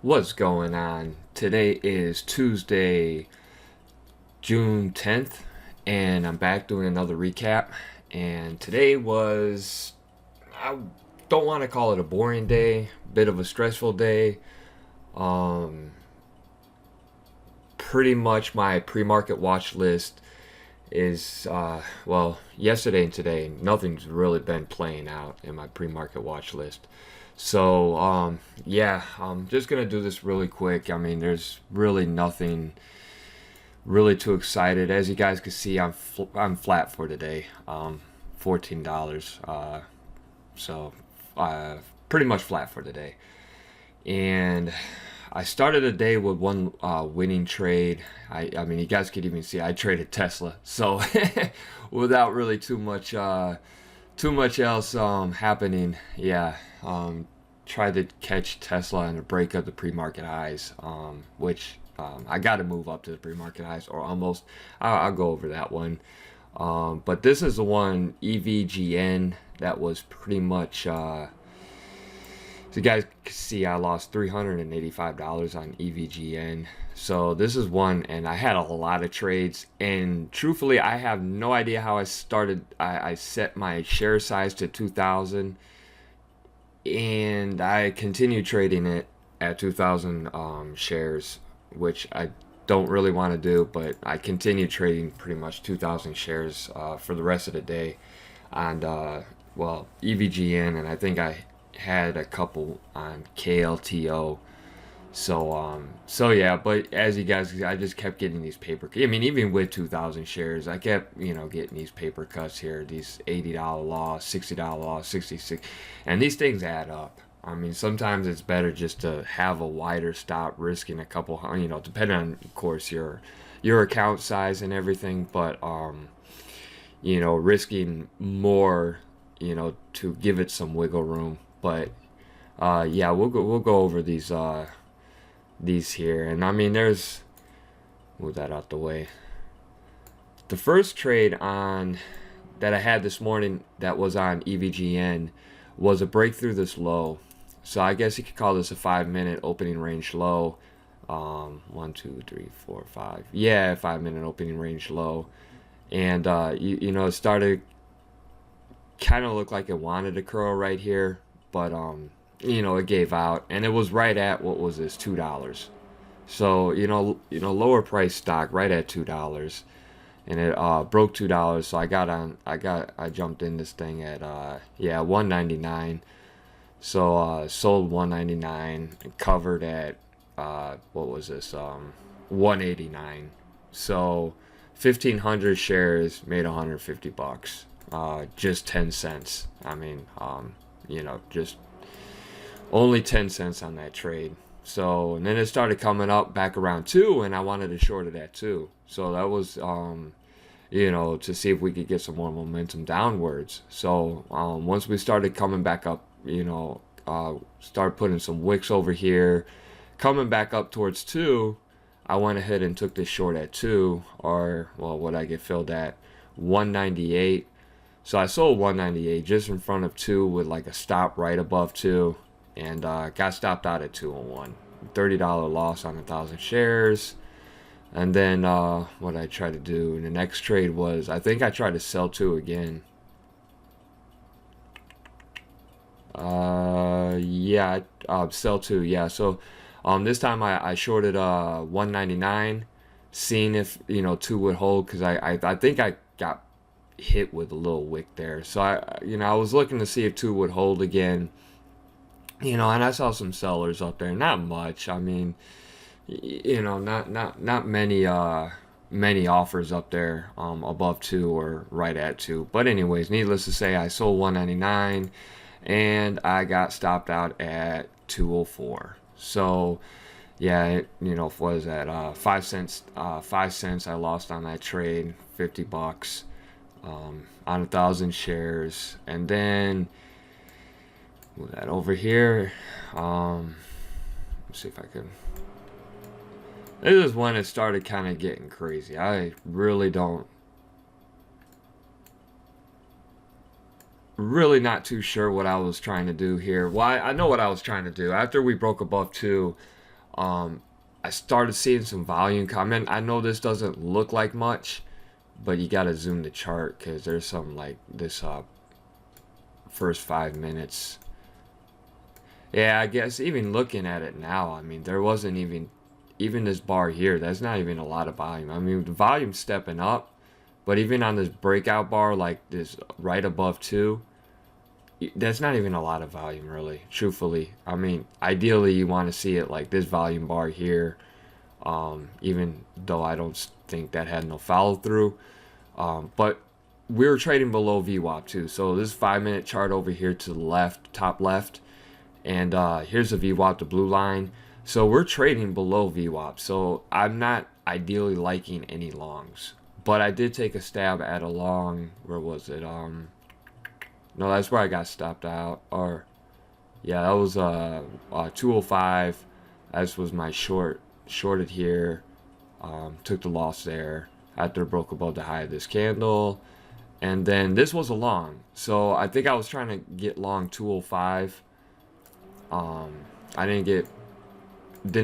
What's going on? Today is Tuesday, June 10th, and I'm back doing another recap. And today was, I don't want to call it a boring day, bit of a stressful day. Um, Pretty much my pre market watch list is, yesterday and today, nothing's really been playing out in my pre market watch list. So, yeah, I'm just gonna do this really quick. I mean, there's really nothing really too excited. As you guys can see, I'm flat for today. $14. So, uh, pretty much flat for today. And I started the day with one winning trade. I mean, you guys could even see I traded Tesla. So, without really too much else happening. Yeah, tried to catch Tesla and a break of the pre-market highs, which I got to move up to the pre-market highs or almost. I'll go over that one. But this is the one EVGN that was pretty much. So you guys can see I lost $385 on EVGN. So this is one, and I had a lot of trades. And truthfully, I have no idea how I started. I set my share size to 2,000, and I continued trading it at 2,000 shares, which I don't really want to do, but I continued trading pretty much 2,000 shares for the rest of the day on EVGN, and I think I had a couple on KLTO. So yeah, but as you guys, I just kept getting these paper. I mean, even with 2,000 shares, I kept getting these paper cuts here. These $80 loss, $60 loss, 66, and these things add up. I mean, sometimes it's better just to have a wider stop, risking a couple, depending on, of course, your account size and everything. But risking more, to give it some wiggle room. But yeah, we'll go over these here, and I mean, move that out the way. The first trade on that I had this morning that was on EVGN was a breakthrough this low. So I guess you could call this a 5-minute opening range low. 1, 2, 3, 4, 5. Yeah, 5-minute opening range low, and it started kind of looked like it wanted to curl right here, but it gave out, and it was right at, what was this, $2. So lower price stock right at $2, and it broke $2. So I jumped in this thing at 199. So sold 199 and covered at what was this, 189. So 1,500 shares made $150. Just 10 cents. I mean, just only 10 cents on that trade. So, and then it started coming up back around 2, and I wanted to short it at 2. So that was, to see if we could get some more momentum downwards. So, once we started coming back up, start putting some wicks over here, coming back up towards 2, I went ahead and took this short at 2, or, well, what I get filled at 198. So I sold 198 just in front of 2 with like a stop right above 2, and got stopped out at 201. $30 loss on 1,000 shares. And then what I tried to do in the next trade was, I think I tried to sell 2 again. Sell 2. Yeah, so this time I shorted 199, seeing if 2 would hold, because I think I got hit with a little wick there. So I was looking to see if 2 would hold again. And I saw some sellers up there. Not much. I mean, not many offers up there above 2 or right at 2. But anyways, needless to say, I sold 199 and I got stopped out at 204. So yeah, what was that? 5 cents. 5 cents I lost on that trade. $50 on 1,000 shares, and then move that over here. Let's see if I can. This is when it started kind of getting crazy. I really not too sure what I was trying to do here. Well, I know what I was trying to do. After we broke above 2, I started seeing some volume comment. I know this doesn't look like much, but you gotta zoom the chart because there's some like this first 5 minutes. Yeah, I guess even looking at it now, I mean, there wasn't even this bar here. That's not even a lot of volume. I mean, the volume's stepping up, but even on this breakout bar, like this right above 2, that's not even a lot of volume, really, truthfully. I mean, ideally, you want to see it like this volume bar here, even though I don't think that had no follow through. But we were trading below VWAP too. So this 5 minute chart over here to the left, top left, and here's the VWAP, the blue line. So we're trading below VWAP. So I'm not ideally liking any longs, but I did take a stab at a long. Where was it? No, that's where I got stopped out. Or yeah, that was 205. That was my shorted here. Took the loss there after it broke above the high of this candle. And then this was a long. So I think I was trying to get long 205. I didn't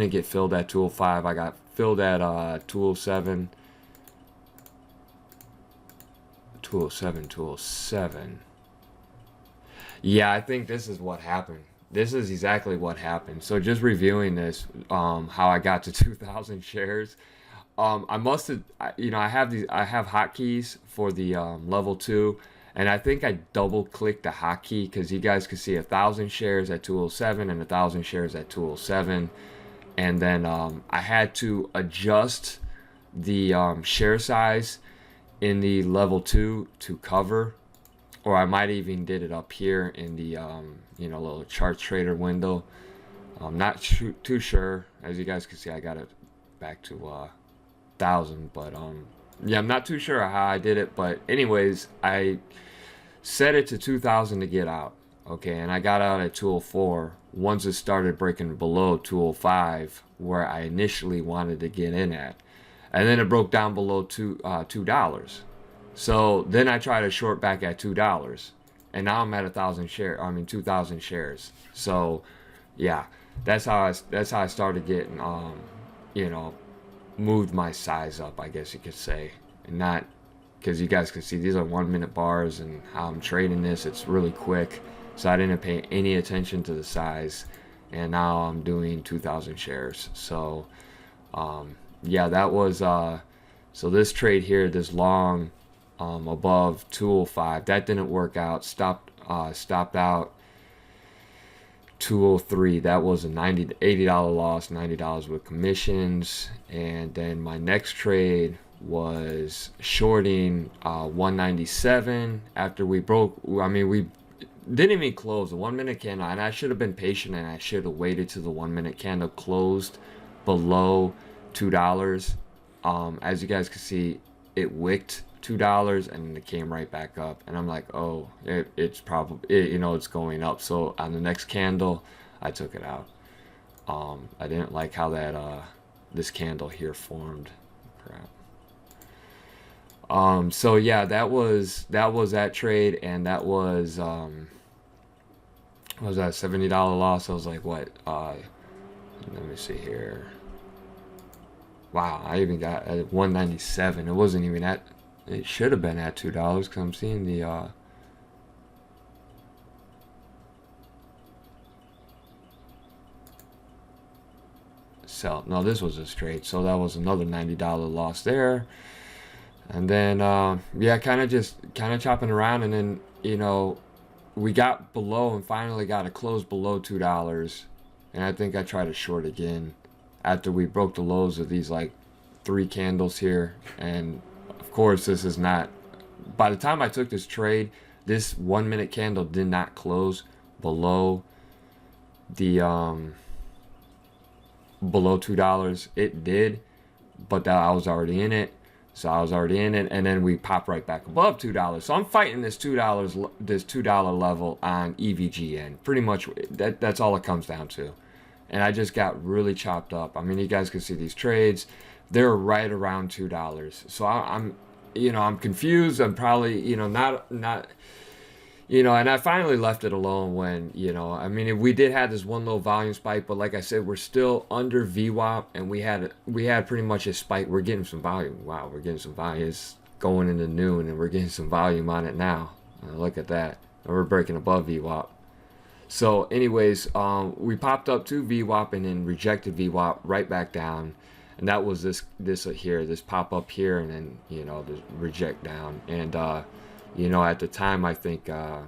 get filled at 205. I got filled at 207. 207. Yeah, I think this is what happened. This is exactly what happened. So just reviewing this, how I got to 2,000 shares. I must have, I have hotkeys for the level 2, and I think I double clicked the hotkey because you guys could see 1,000 shares at 207 and 1,000 shares at 207, and then I had to adjust the share size in the level 2 to cover, or I might even did it up here in the little chart trader window. I'm not too sure. As you guys can see, I got it back to 1,000, but yeah, I'm not too sure how I did it, but anyways, I set it to 2,000 to get out. Okay, and I got out at 204 once it started breaking below 205 where I initially wanted to get in at, and then it broke down below $2. So then I tried to short back at $2, and now I'm at 2,000 shares. So yeah, that's how I started getting moved my size up, I guess you could say. And not because you guys can see these are 1 minute bars, and how I'm trading this, it's really quick, so I didn't pay any attention to the size, and now I'm doing 2,000 shares. So yeah, that was so this trade here, this long above 205, that didn't work out. Stopped out 203. That was a $80 loss, $90 with commissions. And then my next trade was shorting 197 after we broke. I mean, we didn't even close the 1 minute candle, and I should have been patient, and I should have waited till the 1 minute candle closed below $2. As you guys can see, it wicked $2 and then it came right back up, and I'm like, oh, it's probably it's going up. So on the next candle, I took it out. I didn't like how that this candle here formed. Crap. So yeah, that was that trade, and that was that $70 loss. I was like, what? Let me see here. Wow, I even got at 197. It wasn't even at. It should have been at $2 because I'm seeing the sell. No, this was a straight, so that was another $90 loss there. And then yeah, kind of chopping around, and then we got below and finally got a close below $2, and I think I tried to short again after we broke the lows of these like 3 candles here. And of course, this is not, by the time I took this trade, this 1 minute candle did not close below the below $2. It did, but I was already in it. So I was already in it, and then we popped right back above $2. So I'm fighting this $2 level on EVGN. Pretty much that's all it comes down to. And I just got really chopped up. I mean, you guys can see these trades. They're right around $2. So I'm confused. I'm probably, not you know, and I finally left it alone when, you know, I mean, we did have this one little volume spike, but like I said, we're still under VWAP, and we had pretty much a spike. We're getting some volume. Wow, we're getting some volume. It's going into noon, and we're getting some volume on it now. Look at that. And we're breaking above VWAP. So, anyways, we popped up to VWAP and then rejected VWAP right back down, and that was this here, this pop up here, and then, you know, the reject down. And you know, at the time, I think I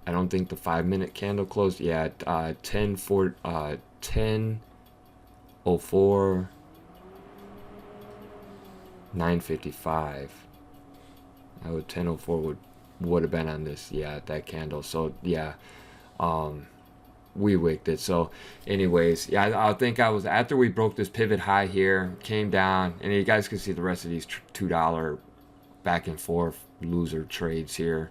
don't think the 5-minute candle closed. Yeah, 10:04, 9:55. I would 10:04 would have been on this, yeah, that candle. So yeah, we wicked it. So anyways, yeah, I think I was, after we broke this pivot high here, came down, and you guys can see the rest of these $2 back and forth loser trades here,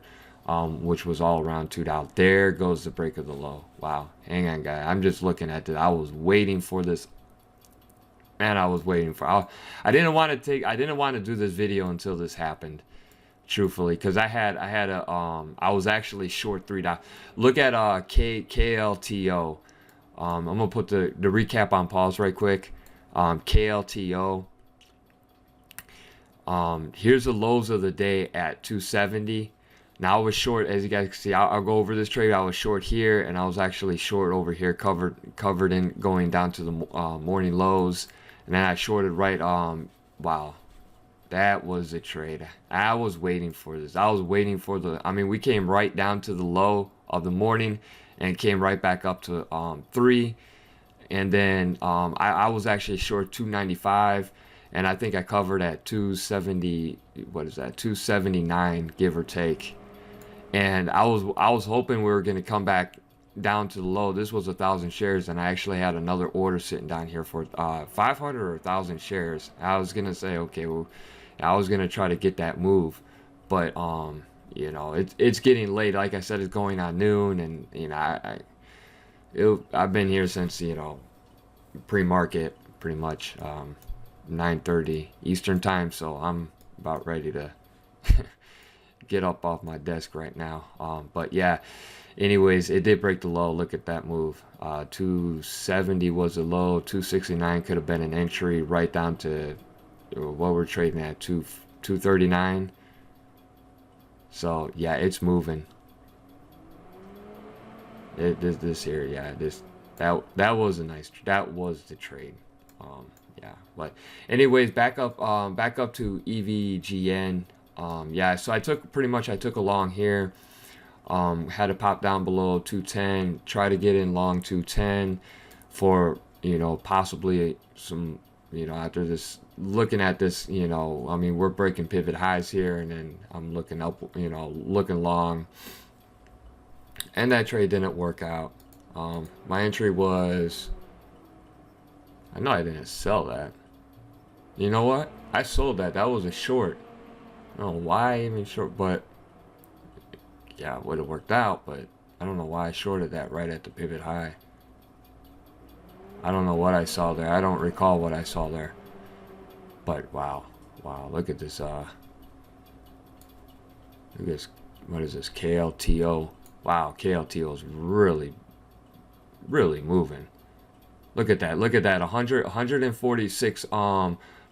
which was all around $2. There goes the break of the low. Wow, hang on, guy. I'm just looking at this. I was waiting for this. Man, I was waiting for. I didn't want to do this video until this happened, truthfully, because I was actually short $3. Look at KLTO. I'm gonna put the recap on pause right quick. KLTO. Here's the lows of the day at 270. Now I was short, as you guys can see. I'll go over this trade. I was short here, and I was actually short over here, covered in going down to the morning lows, and then I shorted right. Wow, that was a trade. I was waiting for this. I was waiting for the. I mean, we came right down to the low of the morning, and came right back up to 3, and then I was actually short 295. And I think I covered at 270. What is that? 279, give or take. And I was hoping we were gonna come back down to the low. This was 1,000 shares, and I actually had another order sitting down here for 500 or 1,000 shares. I was gonna say, okay, well, I was gonna try to get that move, but you know, it's getting late. Like I said, it's going on noon, and you know, I've been here since, you know, pre-market pretty much. 9:30 Eastern time, so I'm about ready to get up off my desk right now. But yeah, anyways, it did break the low. Look at that move. 270 was a low. 269 could have been an entry, right down to what we're trading at, 239. So yeah, it's moving. This here, yeah, that was a nice. That was the trade. Yeah, but anyways, back up to EVGN. Yeah, so I took a long here. Had to pop down below 210, try to get in long 210 for, you know, possibly some, you know, after this, looking at this, you know, I mean, we're breaking pivot highs here, and then I'm looking up, you know, looking long, and that trade didn't work out. My entry was, I know I didn't sell that. You know what? I sold that. That was a short. I don't know why I even short, but yeah, it would have worked out, but I don't know why I shorted that right at the pivot high. I don't know what I saw there. I don't recall what I saw there. But wow. Wow, look at this look at this, what is this? KLTO. Wow, KLTO is really moving. Look at that. Look at that. 146.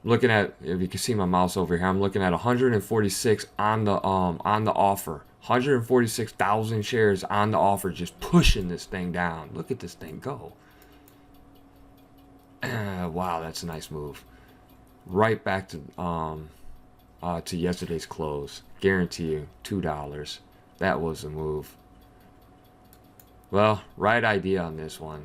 Looking at, if you can see my mouse over here, I'm looking at 146 on the offer. 146,000 shares on the offer, just pushing this thing down. Look at this thing go. Wow, that's a nice move. Right back to yesterday's close. Guarantee you $2. That was a move. Well, right idea on this one.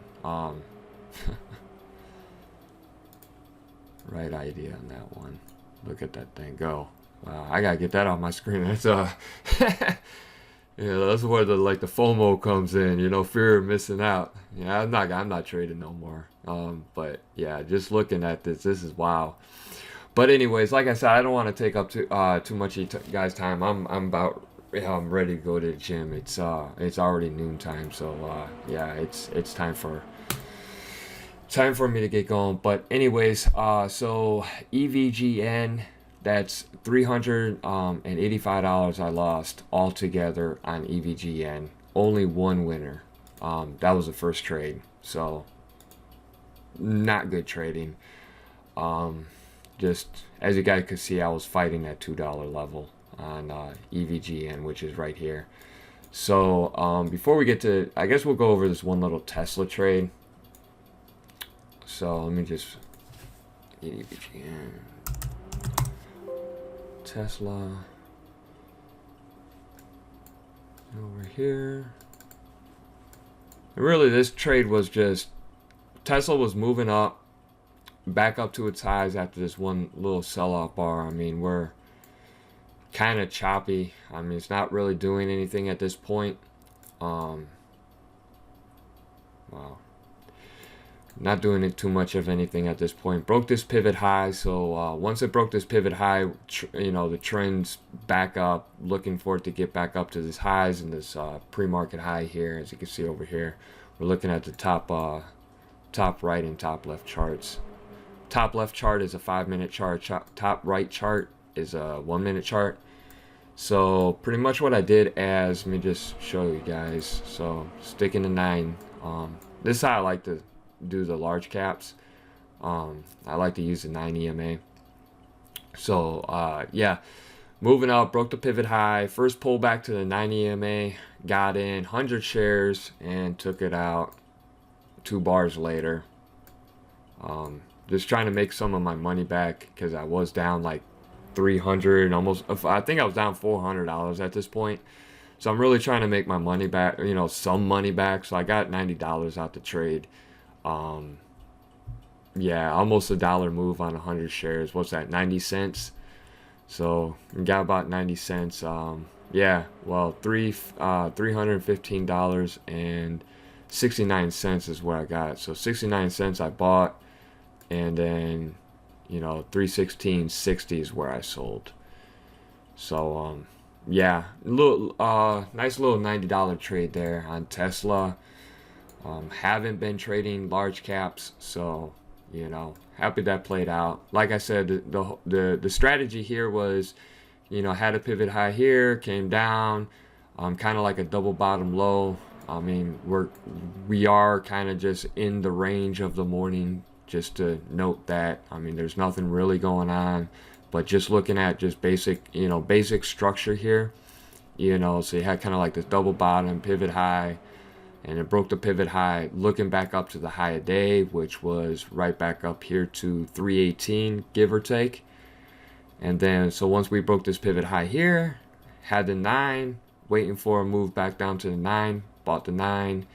Right idea on that one. Look at that thing go. Wow, I gotta get that off my screen. That's yeah, that's where the FOMO comes in, you know, fear of missing out. Yeah, I'm not trading no more. But yeah, just looking at this is wow. But anyways, like I said, I don't want to take up too much of you guys' time. I'm ready to go to the gym. It's already noontime, so yeah, it's time for me to get going. But anyways, so EVGN, That's $385 I lost altogether on EVGN. Only one winner. That was the first trade, so not good trading. Just as you guys could see, I was fighting that $2 level on EVGN, which is right here. So before we get to, I guess we'll go over this one little Tesla trade. So let me just EVGN, Tesla over here. And really, this trade was just Tesla was moving up, back up to its highs after this one little sell-off bar. I mean, we're kind of choppy. I mean, it's not really doing anything at this point. Wow. Not doing it too much of anything at this point. Broke this pivot high, so once it broke this pivot high, the trend's back up, looking for it to get back up to this highs and this pre-market high here. As you can see over here, we're looking at the top right and top left charts. Top left chart is a 5-minute chart. Top right chart is a 1-minute chart. So pretty much what I did, as let me just show you guys. So sticking to 9. This is how I like to do the large caps. I like to use the 9 EMA. So yeah, moving up, broke the pivot high. First pull back to the 9 EMA, got in 100 shares and took it out 2 bars later. Just trying to make some of my money back because I was down like 300, almost, I think I was down $400 at this point. So I'm really trying to make my money back, some money back. So I got $90 out the trade. Yeah, almost $1 move on 100 shares. What's that, 90 cents? So got about 90 cents. Yeah, well, $315 and 69 cents is what I got. So 69 cents I bought, and then 316.60 is where I sold. So yeah, little nice little $90 trade there on Tesla. Haven't been trading large caps, so happy that played out. Like I said, the strategy here was, had a pivot high here, came down, kind of like a double bottom low. I mean, we are kind of just in the range of the morning, just to note that. I mean, there's nothing really going on, but just looking at just basic structure here, so you had kind of like this double bottom pivot high, and it broke the pivot high, looking back up to the high of day, which was right back up here to 318, give or take. And then, so once we broke this pivot high here, had the 9, waiting for a move back down to the 9, bought the 9,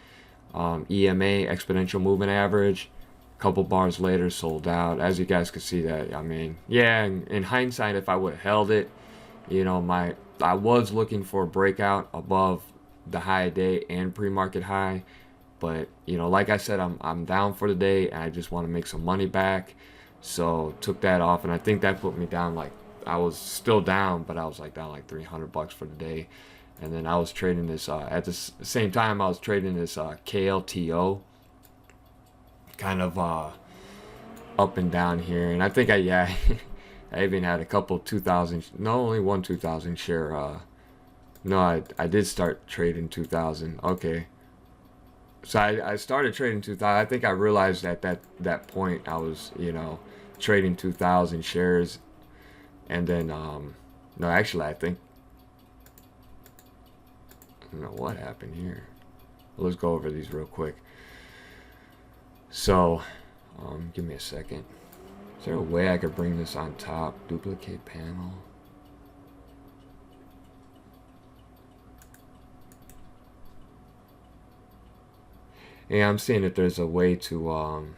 EMA, exponential movement average. A couple bars later, sold out. As you guys can see that, I mean, yeah, in hindsight, if I would have held it, I was looking for a breakout above the high of day and pre-market high, but like I said, I'm down for the day and I just want to make some money back, so took that off. And I think that put me down, like, I was still down, but I was like down like $300 for the day. And then I was trading this at the same time I was trading this KLTO, kind of up and down here. And I think I even had a couple 2,000, no, only one 2,000 share. No, I did start trading 2,000. Okay. So I started trading 2,000. I think I realized at that point I was, trading 2,000 shares. And then, no, actually, I don't know what happened here. Let's go over these real quick. So, give me a second. Is there a way I could bring this on top? Duplicate panel. Yeah, I'm seeing that there's a way to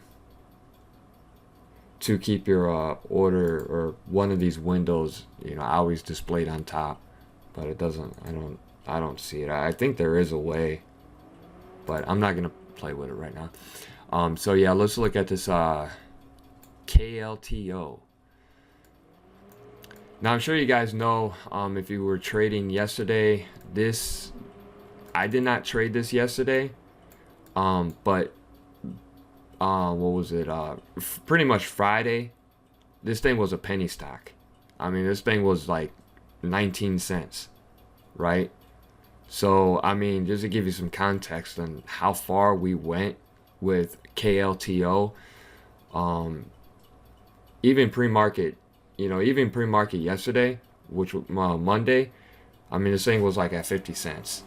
keep your order or one of these windows, always displayed on top, but it doesn't. I don't see it. I think there is a way, but I'm not gonna play with it right now. So yeah, let's look at this KLTO. Now I'm sure you guys know, if you were trading yesterday, I did not trade this yesterday. But what was it? Pretty much Friday, this thing was a penny stock. I mean, this thing was like 19 cents, right? So, I mean, just to give you some context on how far we went with KLTO, um, even pre-market, even pre-market yesterday, which was Monday, I mean, this thing was like at 50 cents.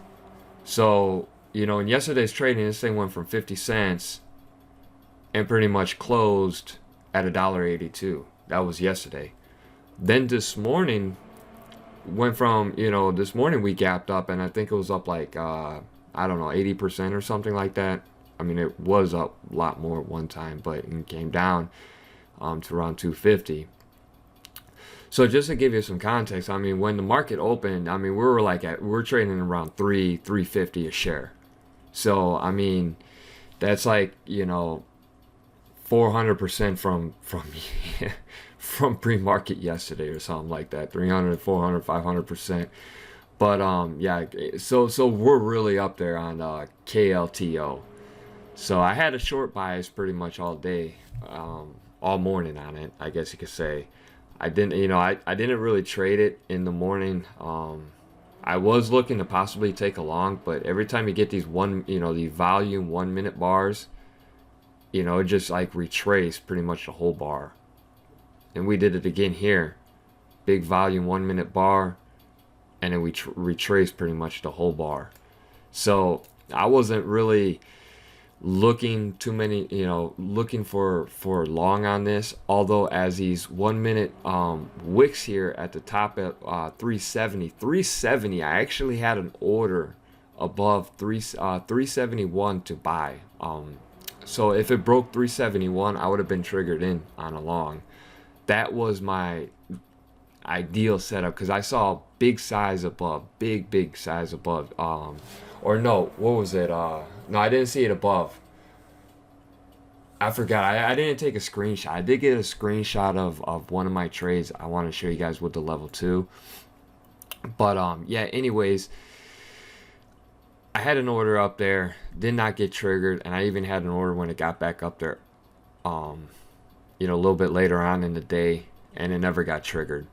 So, in yesterday's trading, this thing went from 50 cents and pretty much closed at $1.82. That was yesterday. Then this morning went from, this morning we gapped up, and I think it was up like, I don't know, 80% or something like that. I mean, it was up a lot more at one time, but it came down to around 250. So just to give you some context, I mean, when the market opened, I mean, we're trading around 350 a share. So, I mean, that's like, 400% from pre-market yesterday or something like that. 300, 400, 500%. But yeah, so we're really up there on KLTO. So I had a short bias pretty much all day, all morning on it, I guess you could say. I didn't, I didn't really trade it in the morning. I was looking to possibly take a long, but every time you get these the volume 1 minute bars, it just like retraced pretty much the whole bar. And we did it again here. Big volume 1 minute bar, and then we retraced pretty much the whole bar. So I wasn't really looking looking for long on this, although as these 1 minute wicks here at the top at 370, I actually had an order above 371 to buy. So if it broke 371, I would have been triggered in on a long. That was my ideal setup because I saw big size above, big size above. Or no, what was it? No, I didn't see it above. I forgot. I didn't take a screenshot. I did get a screenshot of one of my trades. I want to show you guys with the level 2. But yeah, anyways, I had an order up there, did not get triggered, and I even had an order when it got back up there, a little bit later on in the day, and it never got triggered.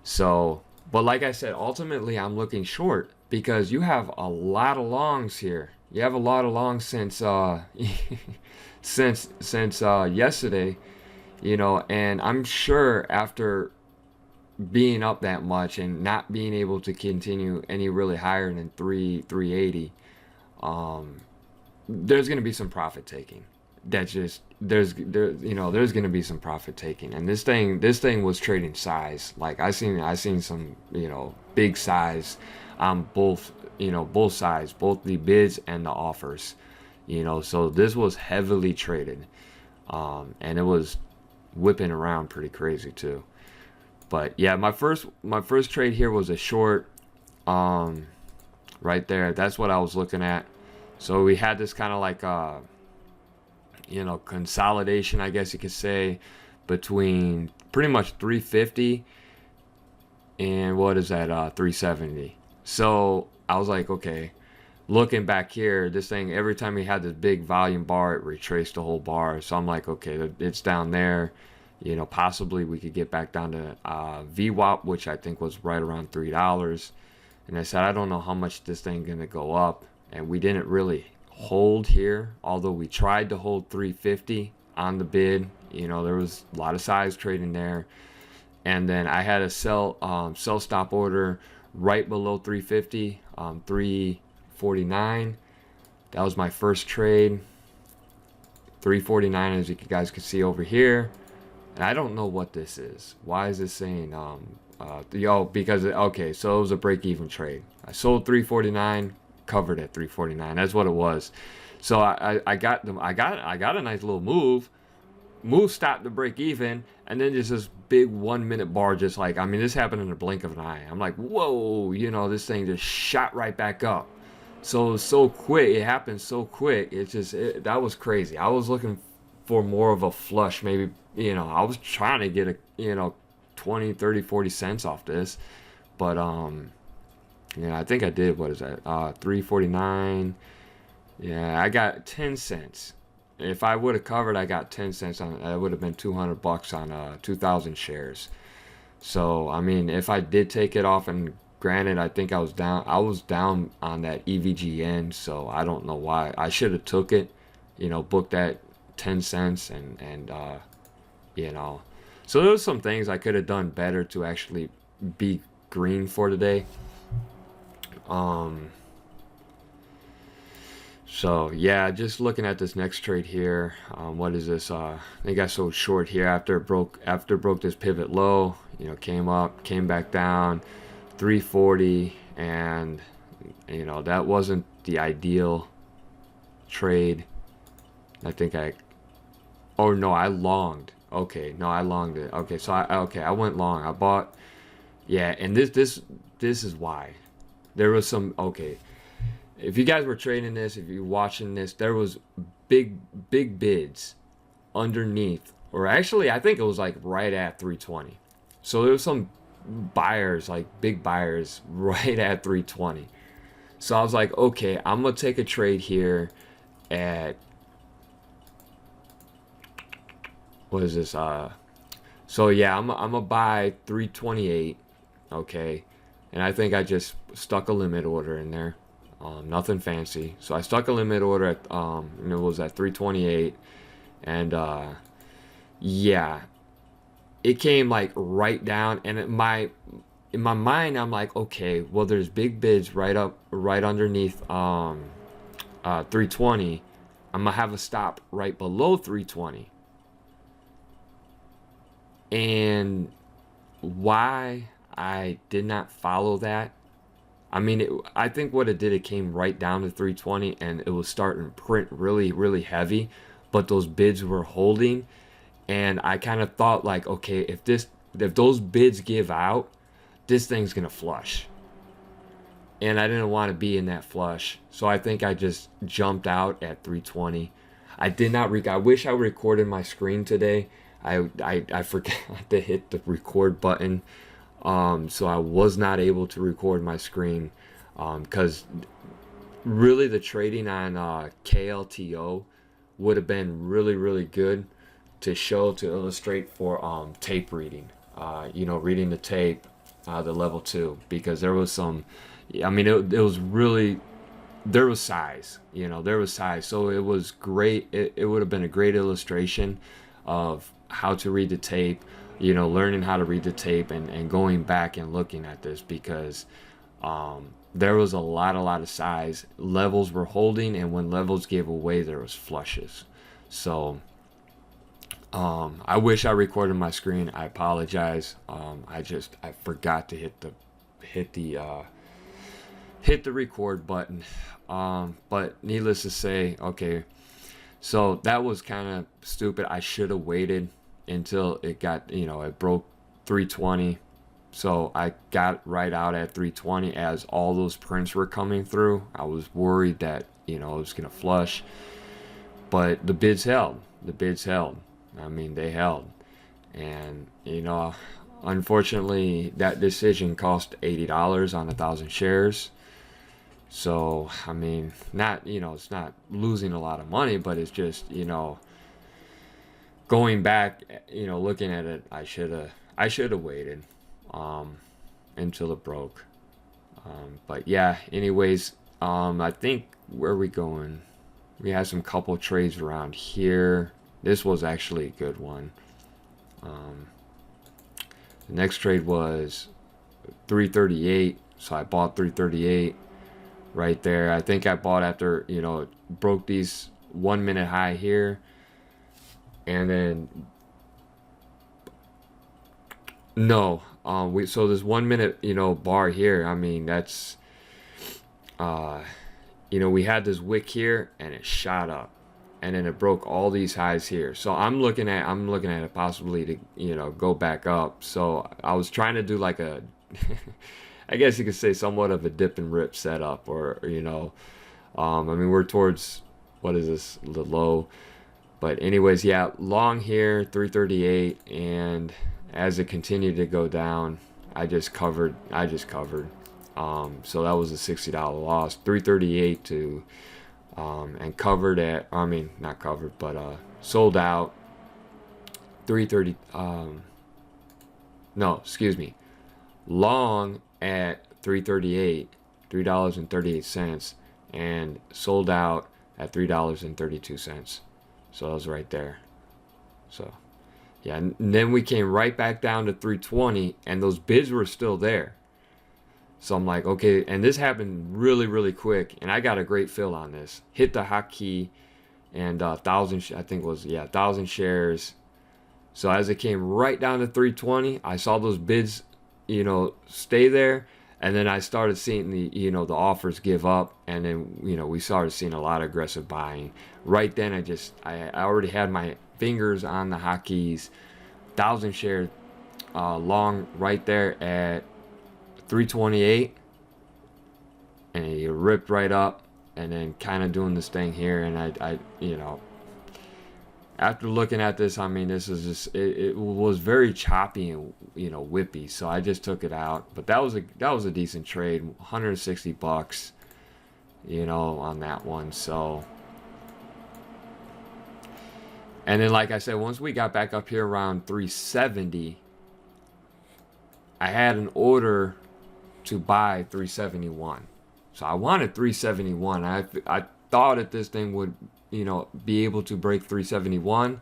So, but like I said, ultimately I'm looking short because you have a lot of longs here. You have a lot of longs since since yesterday, and I'm sure after being up that much and not being able to continue any really higher than 380, there's going to be some profit taking. That's just there's going to be some profit taking, and this thing was trading size. Like I seen some big size on both sides, both the bids and the offers. So this was heavily traded, and it was whipping around pretty crazy too. But yeah, my first trade here was a short, right there. That's what I was looking at. So we had this kind of like consolidation, I guess you could say, between pretty much 350 and what is that, 370. So I was like, okay, looking back here, this thing, every time we had this big volume bar, it retraced the whole bar. So I'm like, okay, it's down there. Possibly we could get back down to VWAP, which I think was right around $3. And I said, I don't know how much this thing gonna go up. And we didn't really hold here, although we tried to hold 350 on the bid. There was a lot of size trading there. And then I had a sell stop order right below 350, 349. That was my first trade. 349, as you guys can see over here. And I don't know what this is. Why is this saying because okay, so it was a break-even trade. I sold 349, covered at 349. That's what it was. So I got a nice little move. Move stopped the break even, and then just this big 1 minute bar, just like, I mean, this happened in the blink of an eye. I'm like, whoa, this thing just shot right back up. So quick. It happened so quick. That was crazy. I was looking for more of a flush, maybe. I was trying to get a 20, 30, 40 cents off this, but I think I did. What is that? 349. Yeah, I got 10 cents. If I would have covered, I got 10 cents on it. That would have been $200 on 2,000 shares. So I mean, if I did take it off, and granted, I think I was down on that EVGN, so I don't know why. I should have took it, booked that 10 cents, and you know. So there was some things I could have done better to actually be green for today. Um so yeah, just looking at this next trade here. What is this? They got so short here after it broke this pivot low, came up, came back down, 340, and that wasn't the ideal trade. I think I Oh no, I longed. Okay, no, I longed it. Okay, so I went long. I bought, yeah, and this is why. There was some, okay. If you guys were trading this, if you're watching this, there was big bids underneath, or actually I think it was like right at 320. So there was some buyers, like big buyers right at 320. So I was like, okay, I'm gonna take a trade here at, what is this? So yeah, I'm gonna buy 328. Okay, and I think I just stuck a limit order in there. Nothing fancy. So I stuck a limit order at and it was at 328, and yeah, it came like right down, and in my mind I'm like, okay, well there's big bids right underneath 320. I'm gonna have a stop right below 320. And why I did not follow that, I mean, I think what it did, it came right down to 320, and it was starting to print really, really heavy, but those bids were holding, and I kind of thought like, okay, if those bids give out, this thing's gonna flush, and I didn't want to be in that flush, so I think I just jumped out at 320. I did not I wish I recorded my screen today. I forgot to hit the record button, so I was not able to record my screen, because really the trading on KLTO would have been really, really good to show, to illustrate for tape reading, reading the tape, the level 2, because there was some, I mean, it was really, there was size, there was size, so it was great. It would have been a great illustration of how to read the tape, learning how to read the tape, and going back and looking at this, because there was a lot of size. Levels were holding, and when levels gave away, there was flushes. So I wish I recorded my screen. I apologize. I forgot to hit the record button. But needless to say, okay, so that was kind of stupid. I should have waited until it got, it broke 320. So I got right out at 320 as all those prints were coming through. I was worried that, it was going to flush. But the bids held. The bids held. I mean, they held. And, unfortunately, that decision cost $80 on 1,000 shares. So, I mean, it's not losing a lot of money, but it's just, going back, looking at it, I should have waited until it broke. But yeah, anyways, I think, where are we going? We had some couple trades around here. This was actually a good one. The next trade was 338, so I bought 338 right there. I think I bought after, it broke these 1 minute high here, and then no, so this 1 minute, bar here, I mean, that's we had this wick here, and it shot up, and then it broke all these highs here. So I'm looking at it possibly to, go back up. So I was trying to do like a I guess you could say somewhat of a dip and rip setup, or I mean, we're towards, what is this, the low. But anyways, yeah, long here, 338, and as it continued to go down, I just covered. So that was a $60 loss, 338 to, and covered at, I mean, not covered, but sold out 330. no, excuse me, long at 338, $3.38, and sold out at $3.32. So that was right there. So yeah, and then we came right back down to 320, and those bids were still there. So I'm like, okay, and this happened really, really quick, and I got a great fill on this. Hit the hotkey, and thousand, I think it was, yeah, 1,000 shares. So as it came right down to 320, I saw those bids, stay there, and then I started seeing the offers give up, and then we started seeing a lot of aggressive buying. Right then, I already had my fingers on the hotkeys, 1,000 shares long right there at 328, and it ripped right up, and then kind of doing this thing here, and I after looking at this, I mean, this is just it was very choppy and whippy, so I just took it out. But that was a decent trade, $160, on that one. So, and then like I said, once we got back up here around 370, I had an order to buy 371. So I wanted 371. I thought that this thing would be able to break 371.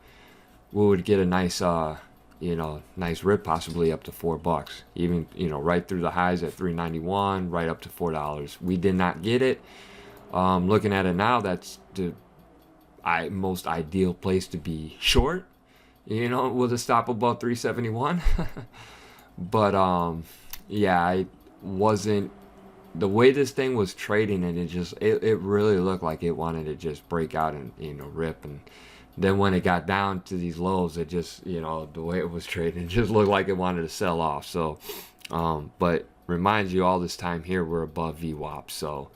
We would get a nice nice rip, possibly up to $4. Even right through the highs at 391, right up to $4. We did not get it. Looking at it now, that's the most ideal place to be short, with a stop above 371. But yeah, I wasn't, the way this thing was trading, and it really looked like it wanted to just break out and rip. And then when it got down to these lows, it just the way it was trading, it just looked like it wanted to sell off. So but reminds you, all this time here we're above VWAP. So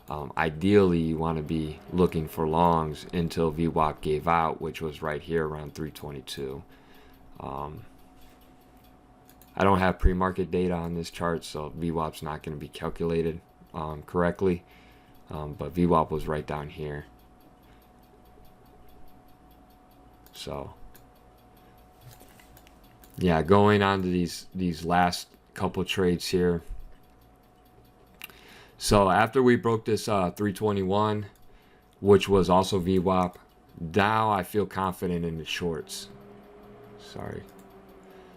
ideally you want to be looking for longs until VWAP gave out, which was right here around 322. I don't have pre-market data on this chart, so VWAP's not going to be calculated correctly. But VWAP was right down here. So yeah, going on to these last couple trades here. So after we broke this 321, which was also VWAP, now I feel confident in the shorts. Sorry.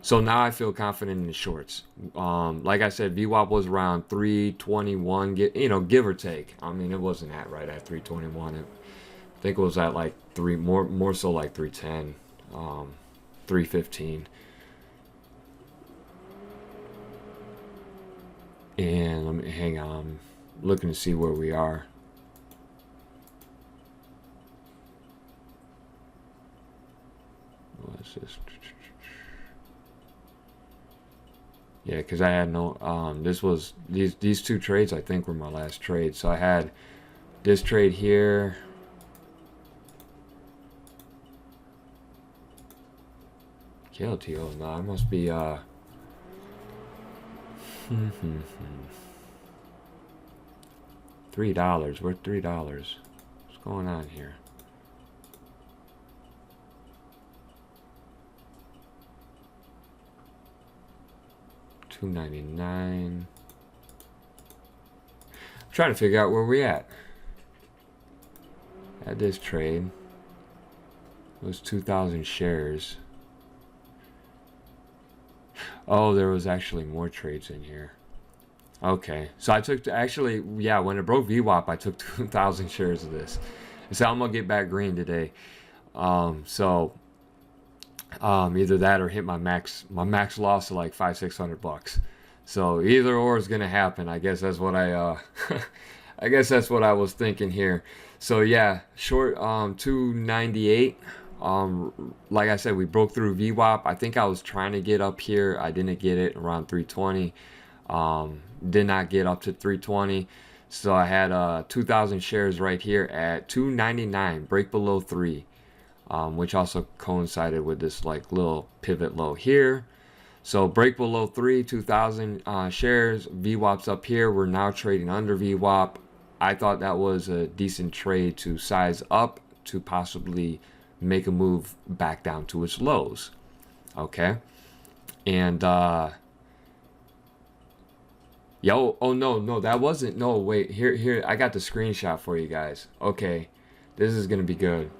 So now I feel confident in the shorts. Like I said, VWAP was around 321, give or take. I mean, it wasn't right at 321. I think it was at like more so like 310, 315. And let me hang on. I'm looking to see where we are. What's this? Yeah, because I had no, these two trades I think were my last trade. So I had this trade here. KLTO, no, it must be, $3. We're $3. What's going on here? $2.99. I'm trying to figure out where we're at this trade. It was 2,000 shares. Oh, there was actually more trades in here. Okay, so I took when it broke VWAP, I took 2,000 shares of this. So I'm gonna get back green today. So either that or hit my max loss of like $500-600. So either or is gonna happen. I guess that's what I I guess that's what I was thinking here. So yeah, short 298. Like I said, we broke through VWAP. I think I was trying to get up here. I didn't get it around 320. Did not get up to 320. So I had 2,000 shares right here at 299, break below 3, which also coincided with this like little pivot low here. So break below 3, 2,000 shares. VWAP's up here. We're now trading under VWAP. I thought that was a decent trade to size up to possibly make a move back down to its lows. Okay. And yo, oh no, that wasn't, no, wait, here, I got the screenshot for you guys. Okay, this is gonna be good.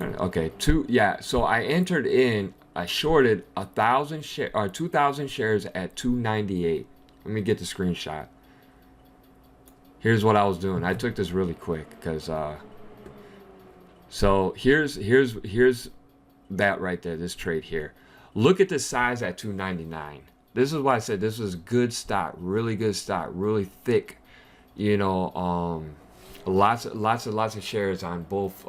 Okay, yeah, so I entered in, I shorted 1,000 share or 2,000 shares at 298. Let me get the screenshot. Here's what I was doing. I took this really quick because so here's that right there, this trade here. Look at the size at 299. This is why I said this was good stock, really good stock, really thick, you know, lots of shares on both,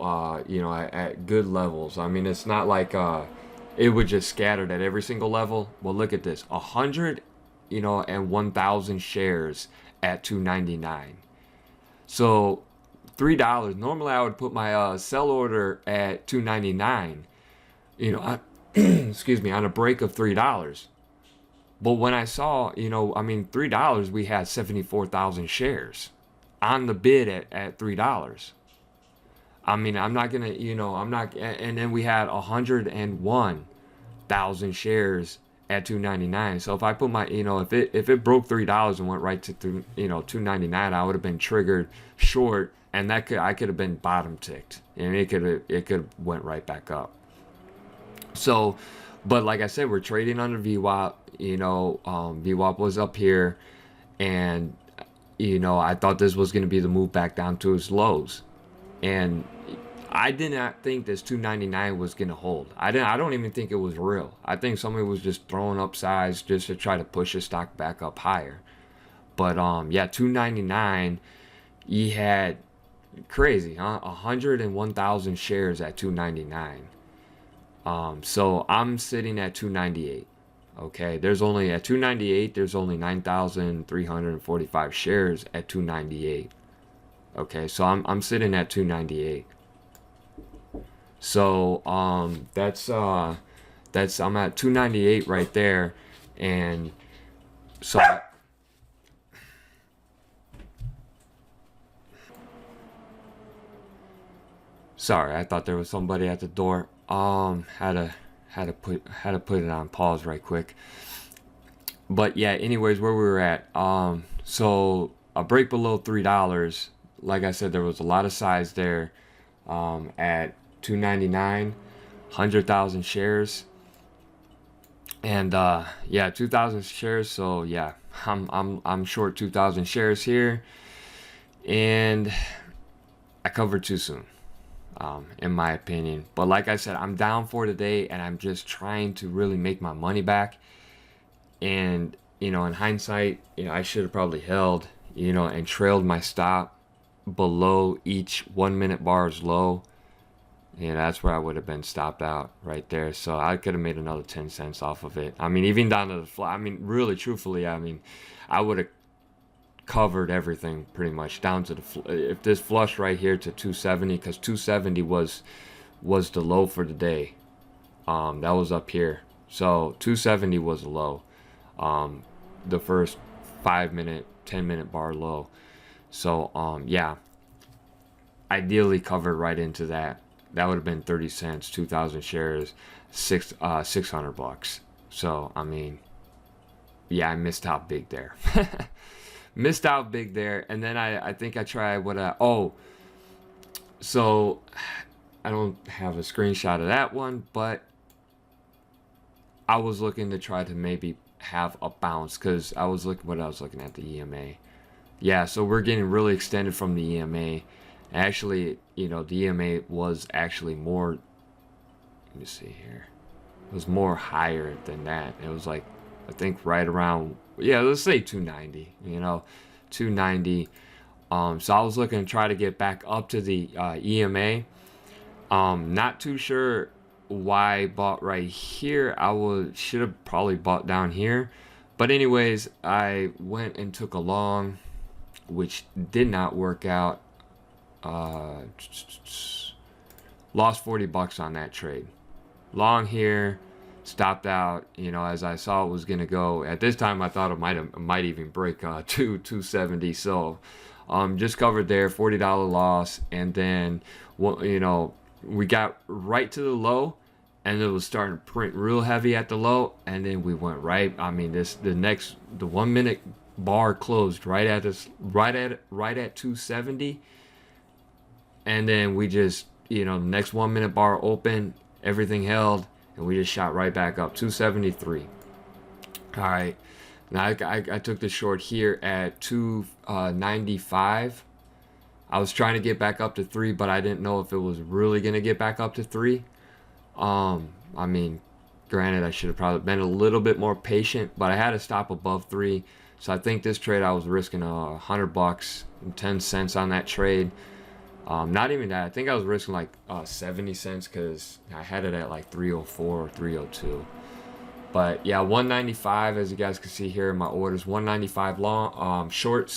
you know, at good levels. I mean, it's not like it would just scattered at every single level. Well, look at this, 100, you know, and 1,000 shares at 299. So $3. Normally, I would put my sell order at 299. You know, excuse me, on a break of $3. But when I saw, you know, I mean, $3, we had 74,000 shares on the bid at $3. I mean, I'm not gonna, you know, I'm not, and then we had 101,000 shares at 299. So if I put my, you know, if it broke $3 and went right to, you know, 299, I would have been triggered short, and I could have been bottom ticked, and it could went right back up. So, but like I said, we're trading under VWAP. You know, VWAP was up here, and you know, I thought this was going to be the move back down to its lows, and I did not think this 299 was going to hold. I don't even think it was real. I think somebody was just throwing up size just to try to push the stock back up higher. But yeah, 299, you had crazy, huh? 101,000 shares at 299. So I'm sitting at 298. Okay, there's only at 298. There's only 9,345 shares at 298. Okay, so I'm sitting at 298. So that's I'm at 298 right there, and so. Sorry, I thought there was somebody at the door. Had to put it on pause right quick. But yeah, anyways, where we were at. So a break below $3. Like I said, there was a lot of size there. At 299, 100,000 shares, and yeah, 2,000 shares. So yeah, I'm short 2,000 shares here, and I covered too soon. In my opinion. But like I said, I'm down for today, and I'm just trying to really make my money back. And you know, in hindsight, you know, I should have probably held, you know, and trailed my stop below each 1 minute bar's low. You know, that's where I would have been stopped out right there. So I could have made another 10 cents off of it. I mean, even down to the fly. I mean, really, truthfully, I mean, I would have covered everything pretty much down to the if this flush right here to 270, because 270 was the low for the day. That was up here, so 270 was the low, the first 5 minute 10-minute bar low. So yeah, ideally covered right into that. That would have been 30 cents, 2,000 shares, $600. So I mean, yeah, I missed out big there. Missed out big there. And then I think I tried so I don't have a screenshot of that one, but I was looking to try to maybe have a bounce, because I was looking at the EMA. Yeah, so we're getting really extended from the EMA. Actually, you know, the EMA was actually more, let me see here, it was more higher than that. It was like, I think right around, yeah, let's say 290, you know, 290. So I was looking to try to get back up to the EMA. Not too sure why I bought right here. Should have probably bought down here. But anyways, I went and took a long, which did not work out. Lost $40 on that trade. Long here. Stopped out, you know, as I saw it was gonna go. At this time, I thought it might even break 270. So Just covered there, $40 loss, and then we got right to the low, and it was starting to print real heavy at the low, and then we went right. I mean, the 1 minute bar closed right at 270, and then we just the next 1 minute bar open, everything held, and we just shot right back up 273. All right, now I took the short here at 295. I was trying to get back up to 3, but I didn't know if it was really gonna get back up to 3. I mean, granted, I should have probably been a little bit more patient, but I had to stop above 3. So I think this trade I was risking $100 and 10 cents on that trade. Not even that. I think I was risking like 70 cents because I had it at like 304 or 302. But yeah, 195, as you guys can see here in my orders, 195 long, short,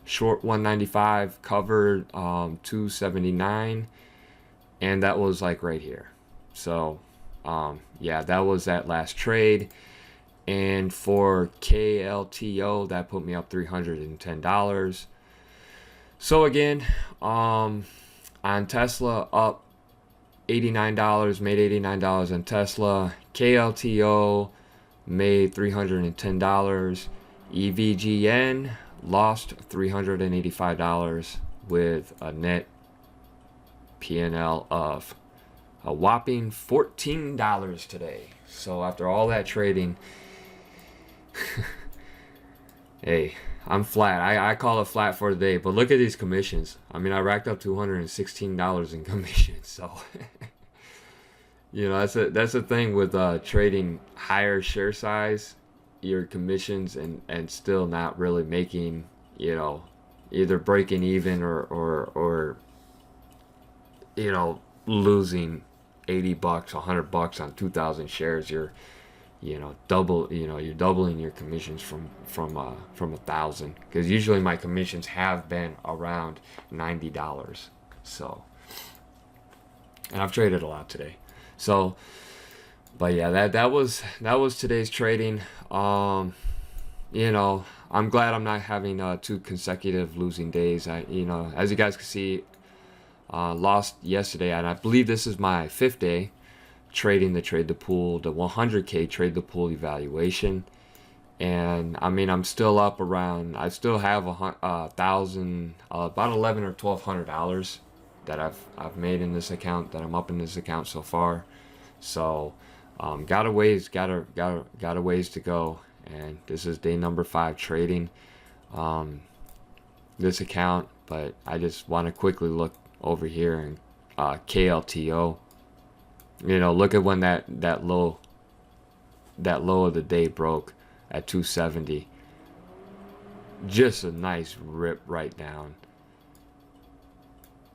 short 195, covered 279, and that was like right here. So yeah, that was that last trade. And for KLTO, that put me up $310. So again, on Tesla, up $89, made $89 on Tesla. KLTO made $310. EVGN lost $385 with a net P&L of a whopping $14 today. So after all that trading, hey, I'm flat. I call it flat for the day. But look at these commissions. I mean, I racked up $216 in commissions. So, that's the thing with trading higher share size, your commissions, and still not really making, either breaking even or losing $80, $100 on 2,000 shares. You're doubling your commissions from 1,000, because usually my commissions have been around $90. So, and I've traded a lot today. So, but yeah, that was today's trading. I'm glad I'm not having 2 consecutive losing days. As you guys can see, lost yesterday, and I believe this is my 5th day trading the trade the pool, the 100K trade the pool evaluation. And I mean, I'm still up around, I still have about $1,000 or $1,200 that I've made in this account, that I'm up in this account so far. So got a ways to go, and this is day number 5 trading this account. But I just want to quickly look over here and KLTO. Look at when that low of the day broke at 270. Just a nice rip right down.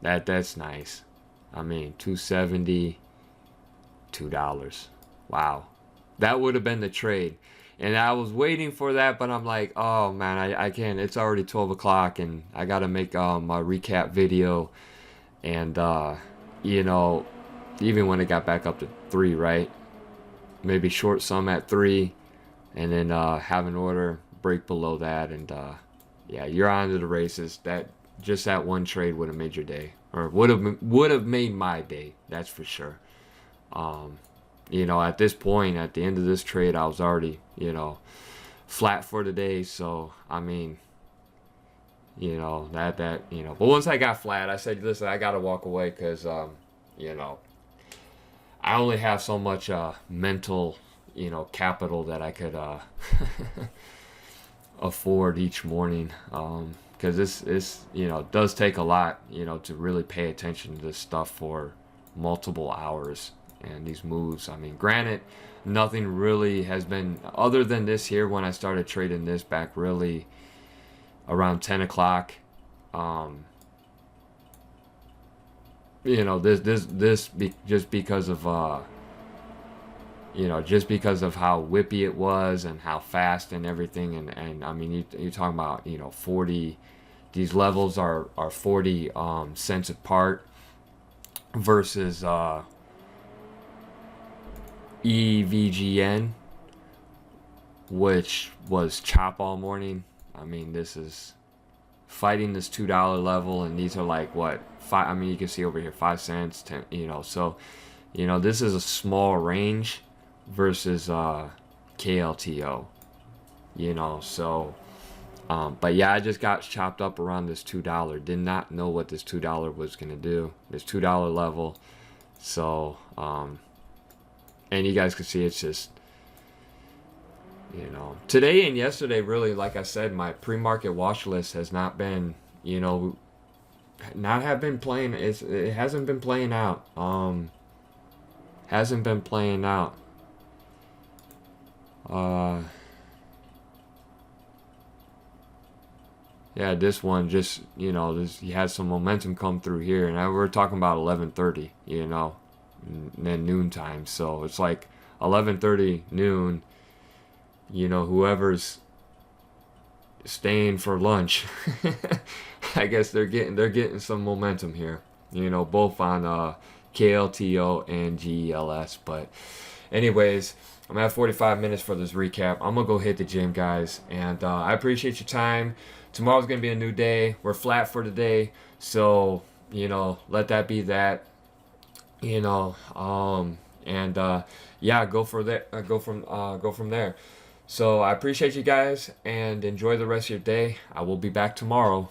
That's nice. I mean, $270, $2. Wow. That would have been the trade. And I was waiting for that, but I'm like, oh man, I can't. It's already 12 o'clock and I got to make my recap video. And, even when it got back up to 3, right? Maybe short some at 3, and then have an order break below that, and yeah, you're on to the races. That one trade would have made your day, or would have made my day. That's for sure. At this point, at the end of this trade, I was already flat for the day. So I mean, but once I got flat, I said, listen, I gotta walk away, because I only have so much mental, capital that I could afford each morning. Because this does take a lot, to really pay attention to this stuff for multiple hours. And these moves, I mean, granted, nothing really has been, other than this here, when I started trading this back really around 10 o'clock. Just because of how whippy it was and how fast and everything, and I mean, you're talking about 40, these levels are 40 cents apart, versus EVGN, which was chop all morning. I mean, this is fighting this $2 level, and these are like what, five, I mean, you can see over here 5 cents, 10, so this is a small range versus KLTO, so but yeah, I just got chopped up around this $2. Did not know what this $2 was gonna do, this $2 level. So and you guys can see it's just, today and yesterday, really, like I said, my pre-market watch list has not been, not have been playing. It hasn't been playing out. Hasn't been playing out. Yeah, this one just, he has some momentum come through here, and we're talking about 11:30, and then noontime. So it's like 11:30 noon. Whoever's staying for lunch, I guess they're getting some momentum here. Both on KLTO and GELS. But anyways, I'm at 45 minutes for this recap. I'm gonna go hit the gym, guys, and I appreciate your time. Tomorrow's gonna be a new day. We're flat for today, so let that be that. And yeah, go for that. Go from there. So I appreciate you guys, and enjoy the rest of your day. I will be back tomorrow.